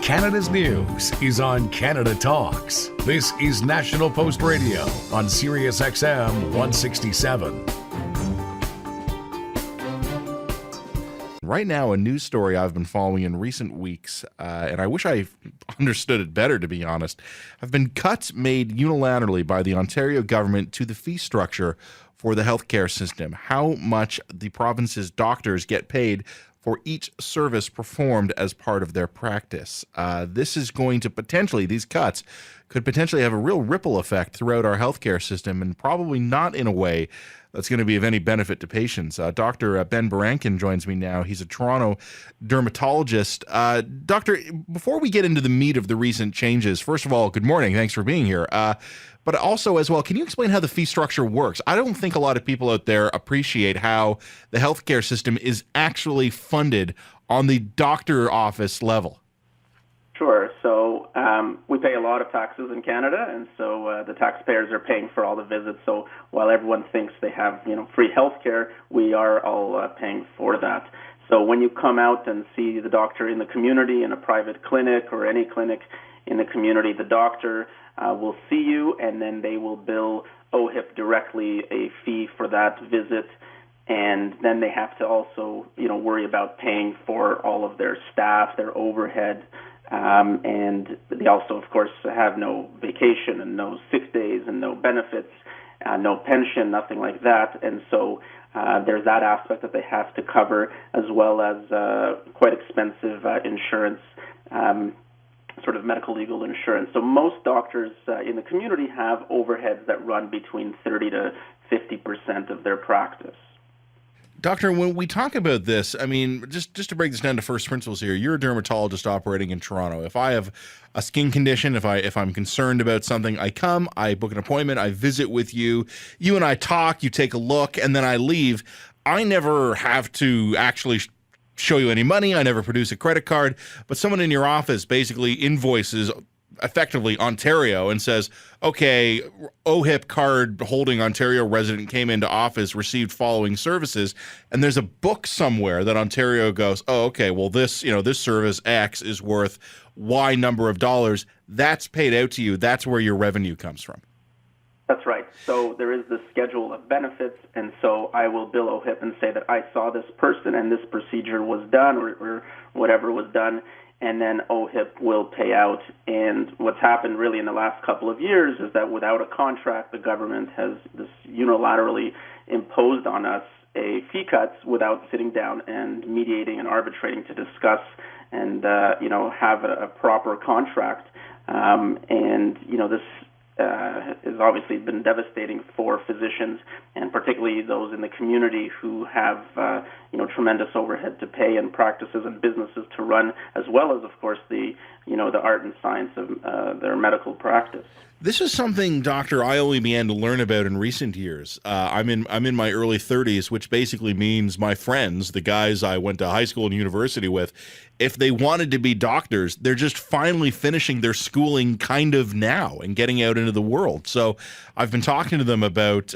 Canada's news is on Canada Talks. This is National Post Radio on SiriusXM 167. Right now, a news story I've been following in recent weeks, and I wish I understood it better, to be honest, have been cuts made unilaterally by the Ontario government to the fee structure for the healthcare system, how much the province's doctors get paid for each service performed as part of their practice. This is going to these cuts could potentially have a real ripple effect throughout our healthcare system, and probably not in a way that's going to be of any benefit to patients. Dr. Ben Barankin joins me now. He's a Toronto dermatologist. Doctor, before we get into the meat of the recent changes, first of all, good morning. Thanks for being here. But also as well, can you explain how the fee structure works? I don't think a lot of people out there appreciate how the healthcare system is actually funded on the doctor office level. Sure. So we pay a lot of taxes in Canada, and so the taxpayers are paying for all the visits. So while everyone thinks they have, free health care, we are all paying for that. So when you come out and see the doctor in the community, in a private clinic or any clinic in the community, the doctor will see you, and then they will bill OHIP directly a fee for that visit. And then they have to also, worry about paying for all of their staff, their overhead. And they also, of course, have no vacation and no sick days and no benefits, no pension, nothing like that. And so there's that aspect that they have to cover, as well as quite expensive insurance, sort of medical legal insurance. So most doctors in the community have overheads that run between 30 to 50% of their practice. Doctor, when we talk about this, I mean, just to break this down to first principles here, you're a dermatologist operating in Toronto. If I have a skin condition, if I'm concerned about something, I come, I book an appointment, I visit with you, you and I talk, you take a look, and then I leave. I never have to actually show you any money. I never produce a credit card, but someone in your office basically invoices effectively Ontario and says, okay, OHIP card holding Ontario resident came into office, received following services, and there's a book somewhere that Ontario goes, oh, okay, well, this service X is worth Y number of dollars. That's paid out to you. That's where your revenue comes from. That's right. So there is this schedule of benefits, and so I will bill OHIP and say that I saw this person and this procedure was done or whatever was done, and then OHIP will pay out. And what's happened really in the last couple of years is that without a contract, the government has this unilaterally imposed on us a fee cuts without sitting down and mediating and arbitrating to discuss and have a proper contract. This has obviously been devastating for physicians, and particularly those in the community who have tremendous overhead to pay, and practices and businesses to run, as well as, of course, the art and science of their medical practice. This is something, Doctor, I only began to learn about in recent years. I'm in my early 30s, which basically means my friends, the guys I went to high school and university with, if they wanted to be doctors, they're just finally finishing their schooling kind of now and getting out into the world. So I've been talking to them about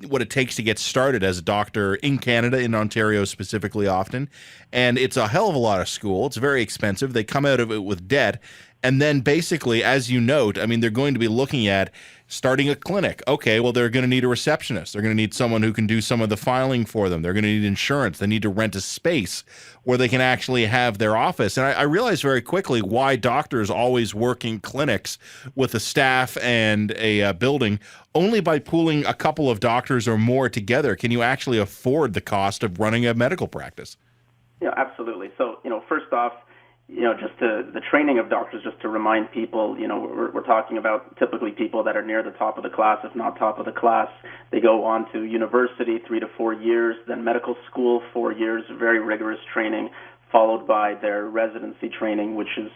what it takes to get started as a doctor in Canada, in Ontario specifically often. And it's a hell of a lot of school. It's very expensive. They come out of it with debt. And then basically, as you note, I mean, they're going to be looking at starting a clinic. Okay, well, they're going to need a receptionist. They're going to need someone who can do some of the filing for them. They're going to need insurance. They need to rent a space where they can actually have their office. And I realized very quickly why doctors always work in clinics with a staff and a building. Only by pooling a couple of doctors or more together can you actually afford the cost of running a medical practice. Yeah, absolutely. So, first off, just the training of doctors, just to remind people, we're talking about typically people that are near the top of the class, if not top of the class. They go on to university 3 to 4 years, then medical school 4 years, very rigorous training, followed by their residency training, which is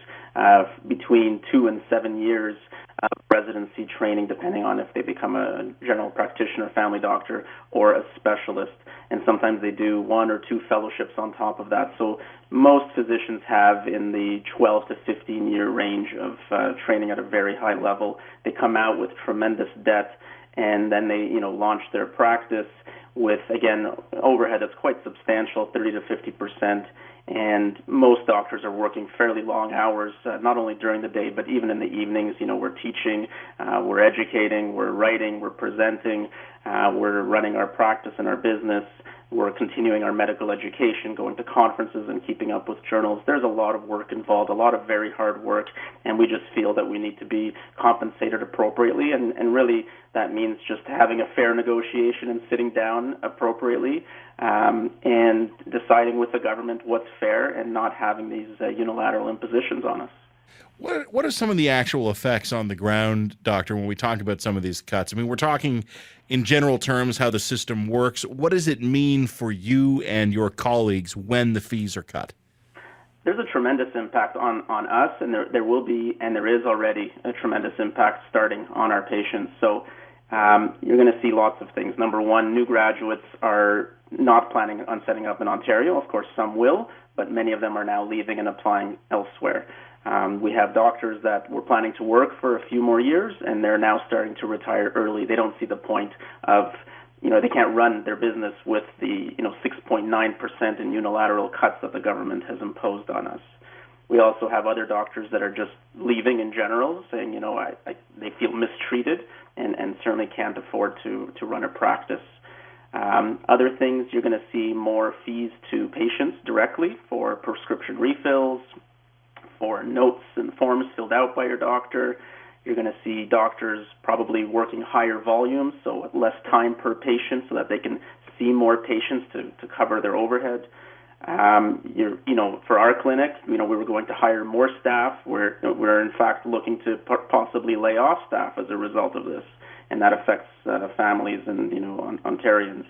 between 2 and 7 years of residency training, depending on if they become a general practitioner, family doctor, or a specialist. And sometimes they do 1 or 2 fellowships on top of that. So most physicians have in the 12 to 15-year range of training at a very high level. They come out with tremendous debt, and then they launch their practice with, again, overhead that's quite substantial, 30 to 50%. And most doctors are working fairly long hours, not only during the day, but even in the evenings. We're teaching, we're educating, we're writing, we're presenting, we're running our practice and our business. We're continuing our medical education, going to conferences and keeping up with journals. There's a lot of work involved, a lot of very hard work, and we just feel that we need to be compensated appropriately. And really, that means just having a fair negotiation and sitting down appropriately and deciding with the government what's fair and not having these unilateral impositions on us. What are some of the actual effects on the ground, Doctor, when we talk about some of these cuts? I mean, we're talking in general terms how the system works. What does it mean for you and your colleagues when the fees are cut? There's a tremendous impact on us, and there will be, and there is already a tremendous impact starting on our patients. So you're going to see lots of things. Number one, new graduates are not planning on setting up in Ontario. Of course, some will, but many of them are now leaving and applying elsewhere. We have doctors that were planning to work for a few more years, and they're now starting to retire early. They don't see the point of, they can't run their business with the, 6.9% in unilateral cuts that the government has imposed on us. We also have other doctors that are just leaving in general, saying, they feel mistreated and certainly can't afford to run a practice. Other things, you're going to see more fees to patients directly for prescription refills, for notes and forms filled out by your doctor. You're going to see doctors probably working higher volumes, so less time per patient so that they can see more patients to cover their overhead. For our clinic, we were going to hire more staff. We're in fact looking to possibly lay off staff as a result of this, and that affects families and, Ontarians.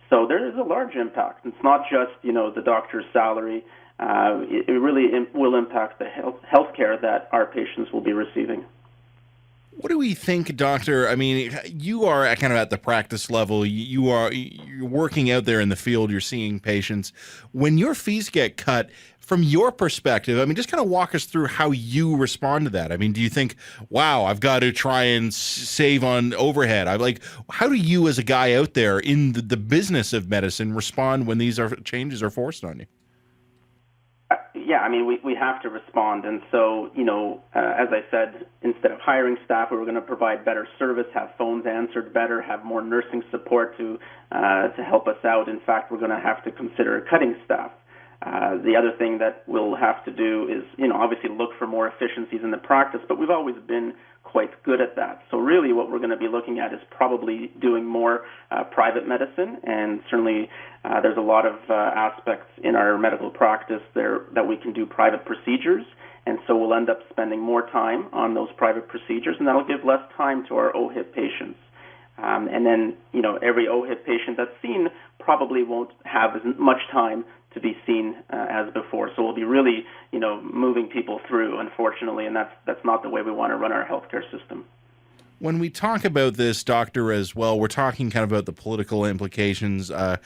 So there is a large impact. It's not just, the doctor's salary. It really will impact the health care that our patients will be receiving. What do we think, Doctor? I mean, you are kind of at the practice level. You're working out there in the field. You're seeing patients. When your fees get cut, from your perspective, I mean, just kind of walk us through how you respond to that. I mean, do you think, wow, I've got to try and save on overhead? How do you as a guy out there in the business of medicine respond when these changes are forced on you? Yeah, I mean, we have to respond. And so, as I said, instead of hiring staff, we were going to provide better service, have phones answered better, have more nursing support to help us out. In fact, we're going to have to consider cutting staff. The other thing that we'll have to do is, obviously look for more efficiencies in the practice, but we've always been quite good at that. So really what we're going to be looking at is probably doing more private medicine, and certainly there's a lot of aspects in our medical practice there that we can do private procedures, and so we'll end up spending more time on those private procedures, and that'll give less time to our OHIP patients. And then, every OHIP patient that's seen probably won't have as much time to be seen as before. So we'll be really, moving people through, unfortunately, and that's not the way we want to run our healthcare system. When we talk about this, Doctor, as well, we're talking kind of about the political implications. The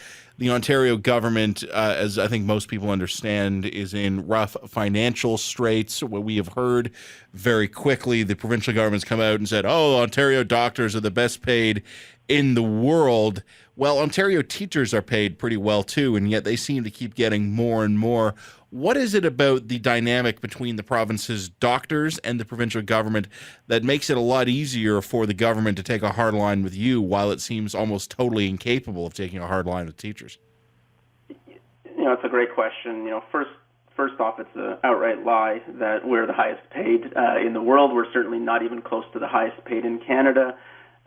Ontario government, as I think most people understand, is in rough financial straits. What we have heard very quickly, the provincial government's come out and said, Ontario doctors are the best paid in the world. Well, Ontario teachers are paid pretty well too, and yet they seem to keep getting more and more. What is it about the dynamic between the province's doctors and the provincial government that makes it a lot easier for the government to take a hard line with you, while it seems almost totally incapable of taking a hard line with teachers? It's a great question. First off, it's an outright lie that we're the highest paid in the world. We're certainly not even close to the highest paid in Canada.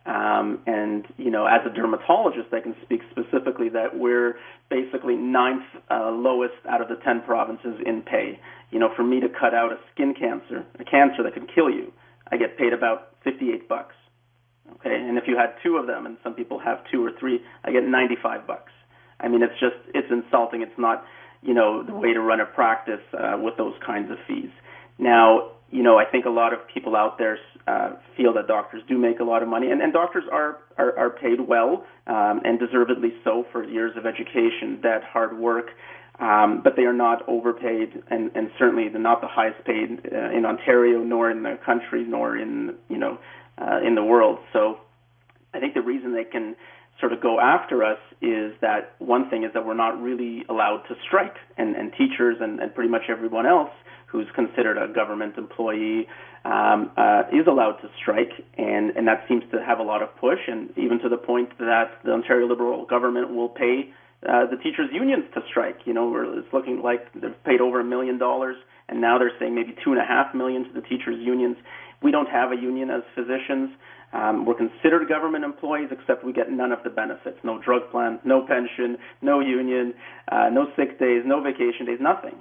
And, as a dermatologist, I can speak specifically that we're basically ninth lowest out of the 10 provinces in pay. For me to cut out a skin cancer, a cancer that can kill you, I get paid about $58. Okay, and if you had two of them, and some people have two or three, I get $95. I mean, it's insulting. It's not, the way to run a practice with those kinds of fees. Now, I think a lot of people out there feel that doctors do make a lot of money, and doctors are paid well, and deservedly so for years of education, that hard work, but they are not overpaid, and certainly they're not the highest paid in Ontario, nor in the country, nor in the world. So I think the reason they can sort of go after us is that one thing is that we're not really allowed to strike, and teachers and pretty much everyone else who's considered a government employee is allowed to strike, and that seems to have a lot of push, and even to the point that the Ontario Liberal government will pay the teachers' unions to strike. It's looking like they've paid over $1 million, and now they're saying maybe $2.5 million to the teachers' unions. We don't have a union as physicians. We're considered government employees, except we get none of the benefits. No drug plan, no pension, no union, no sick days, no vacation days, nothing.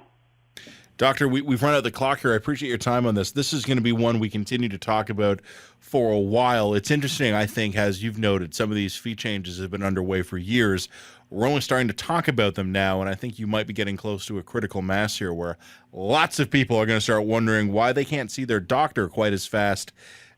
Doctor, we've run out the clock here. I appreciate your time on this. This is going to be one we continue to talk about for a while. It's interesting, I think, as you've noted, some of these fee changes have been underway for years. We're only starting to talk about them now, and I think you might be getting close to a critical mass here where lots of people are going to start wondering why they can't see their doctor quite as fast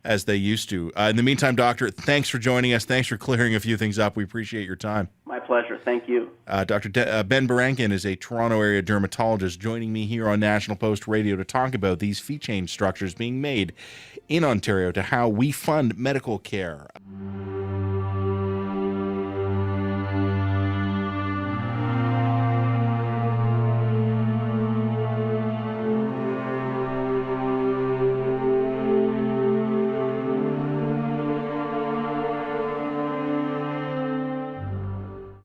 as they used to. In the meantime, Doctor, thanks for joining us. Thanks for clearing a few things up. We appreciate your time. My pleasure. Thank you. Dr. Ben Barankin is a Toronto area dermatologist joining me here on National Post Radio to talk about these fee change structures being made in Ontario to how we fund medical care.